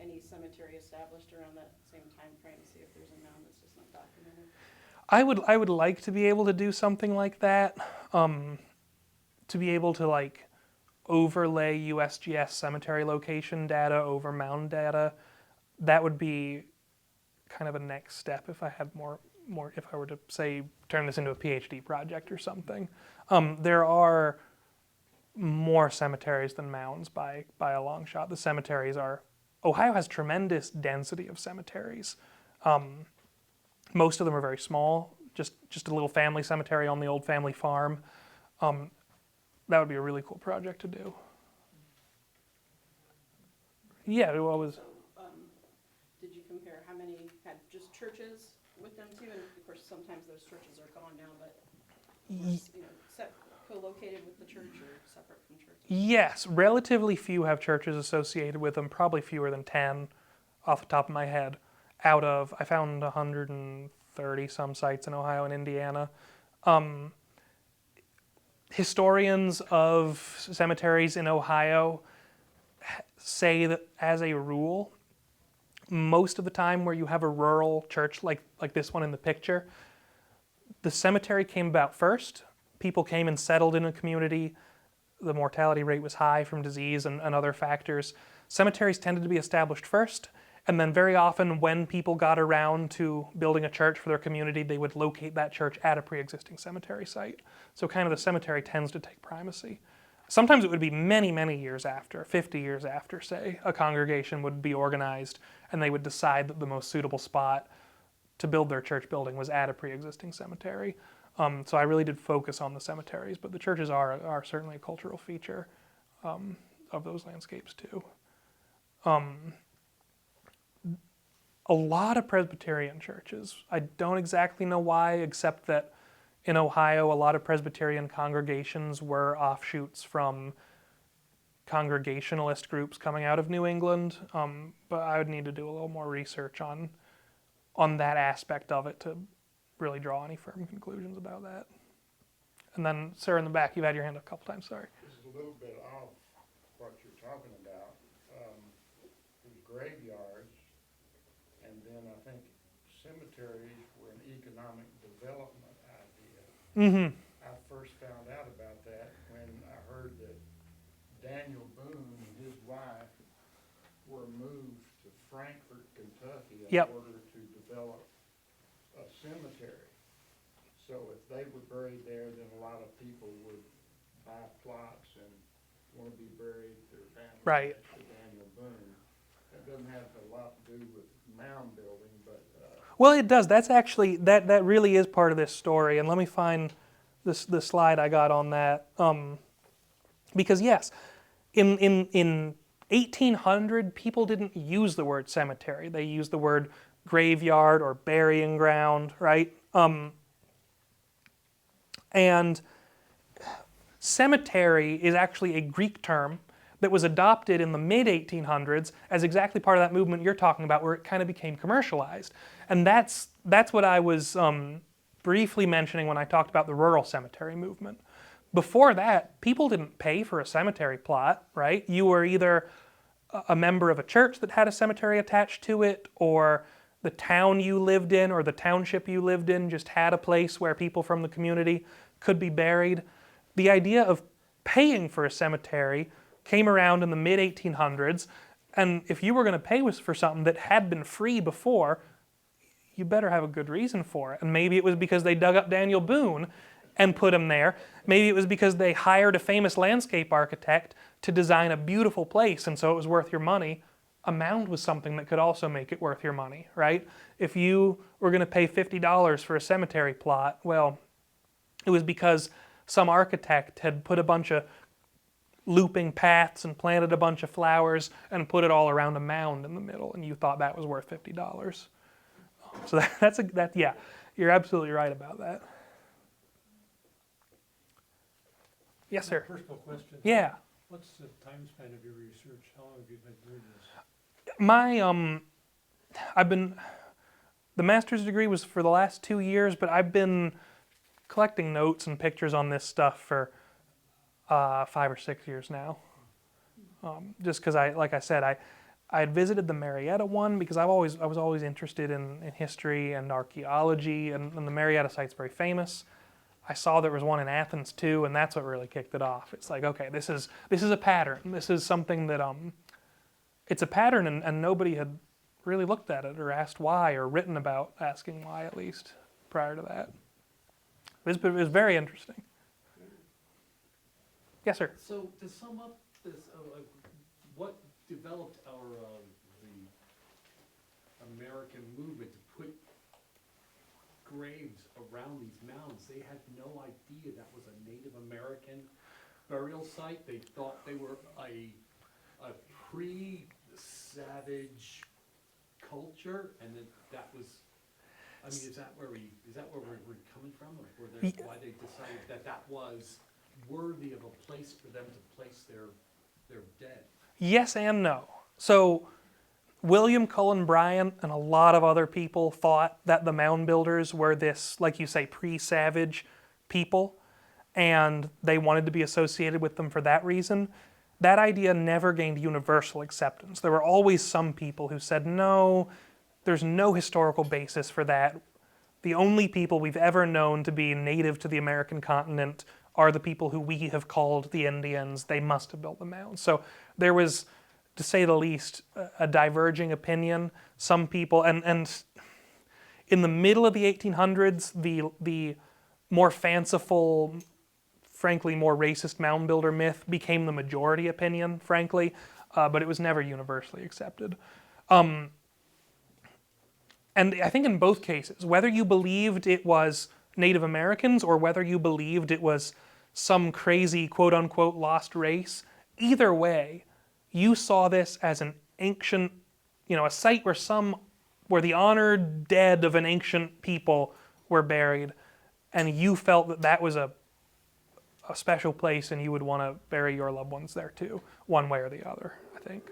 any cemetery established around that same time frame to see if there's a mound that's just not documented? I would like to be able to do something like that, to be able to overlay USGS cemetery location data over mound data. That would be kind of a next step if I had more if I were to say turn this into a PhD project or something. There are more cemeteries than mounds by a long shot. The cemeteries Ohio has tremendous density of cemeteries. Most of them are very small, just a little family cemetery on the old family farm. That would be a really cool project to do. Yeah, it was. Did you compare how many had just churches with them too? And of course, sometimes those churches are gone now, but co-located with the church or separate from churches? Yes, relatively few have churches associated with them, probably fewer than 10 off the top of my head. I found 130 some sites in Ohio and Indiana. Historians of cemeteries in Ohio say that as a rule, most of the time where you have a rural church like this one in the picture, the cemetery came about first. People came and settled in a community. The mortality rate was high from disease and other factors. Cemeteries tended to be established first, and then very often when people got around to building a church for their community, they would locate that church at a pre-existing cemetery site. So kind of the cemetery tends to take primacy. Sometimes it would be many, many years after, 50 years after, say, a congregation would be organized and they would decide that the most suitable spot to build their church building was at a pre-existing cemetery. So I really did focus on the cemeteries, but the churches are certainly a cultural feature of those landscapes too. A lot of Presbyterian churches. I don't exactly know why, except that in Ohio, a lot of Presbyterian congregations were offshoots from Congregationalist groups coming out of New England. But I would need to do a little more research on that aspect of it to really draw any firm conclusions about that. And then, sir, in the back, you've had your hand up a couple times, sorry. This is a little bit off what you're talking about. There's graveyards, and then I think cemeteries were an economic development idea. Mm-hmm. I first found out about that when I heard that Daniel Boone and his wife were moved to Frankfort, Kentucky in Yep. order to develop a cemetery. So if they were buried there, then a lot of people would buy plots and want to be buried, their family Right. next to Daniel Boone. That doesn't have a lot to do with mound building, but Well, it does. That's actually, that really is part of this story. And let me find the slide I got on that. Because yes, in 1800, people didn't use the word cemetery. They used the word graveyard or burying ground, right? And cemetery is actually a Greek term that was adopted in the mid-1800s as exactly part of that movement you're talking about, where it kind of became commercialized. And that's what I was briefly mentioning when I talked about the rural cemetery movement. Before that, people didn't pay for a cemetery plot, right? You were either a member of a church that had a cemetery attached to it, or the town you lived in or the township you lived in just had a place where people from the community could be buried. The idea of paying for a cemetery came around in the mid-1800s, and if you were going to pay for something that had been free before, you better have a good reason for it. And maybe it was because they dug up Daniel Boone and put him there. Maybe it was because they hired a famous landscape architect to design a beautiful place, and so it was worth your money. a mound was something that could also make it worth your money, right? If you were going to pay $50 for a cemetery plot, well, it was because some architect had put a bunch of looping paths and planted a bunch of flowers and put it all around a mound in the middle, and you thought that was worth $50. So yeah, you're absolutely right about that. Yes, sir. Personal question. Yeah. What's the time span of your research? How long have you been doing this? The master's degree was for the last 2 years, but I've been collecting notes and pictures on this stuff for 5 or 6 years now. Just because like I said, I had visited the Marietta one because I was always interested in history and archaeology, and the Marietta site's very famous. I saw there was one in Athens too, and that's what really kicked it off. It's like, okay, this is a pattern. This is something that it's a pattern, and nobody had really looked at it or asked why or written about asking why, at least prior to that. It was very interesting. Yes, sir. So to sum up this, what developed the American movement to put graves around these mounds? They had no idea that was a Native American burial site. They thought they were a pre-savage culture, and that was. I mean, is that where we're coming from, or why they decided that was worthy of a place for them to place their dead? Yes and no. So William Cullen Bryant and a lot of other people thought that the mound builders were this, like you say, pre-savage people, and they wanted to be associated with them for that reason. That idea never gained universal acceptance. There were always some people who said, no, there's no historical basis for that. The only people we've ever known to be native to the American continent are the people who we have called the Indians. They must have built the mounds. So there was, to say the least, a diverging opinion. Some people, and in the middle of the 1800s, the more fanciful, frankly more racist mound builder myth became the majority opinion, frankly, but it was never universally accepted. And I think in both cases, whether you believed it was Native Americans or whether you believed it was some crazy quote-unquote lost race, either way, you saw this as an ancient, a site where the honored dead of an ancient people were buried, and you felt that that was a special place and you would want to bury your loved ones there too, one way or the other, I think.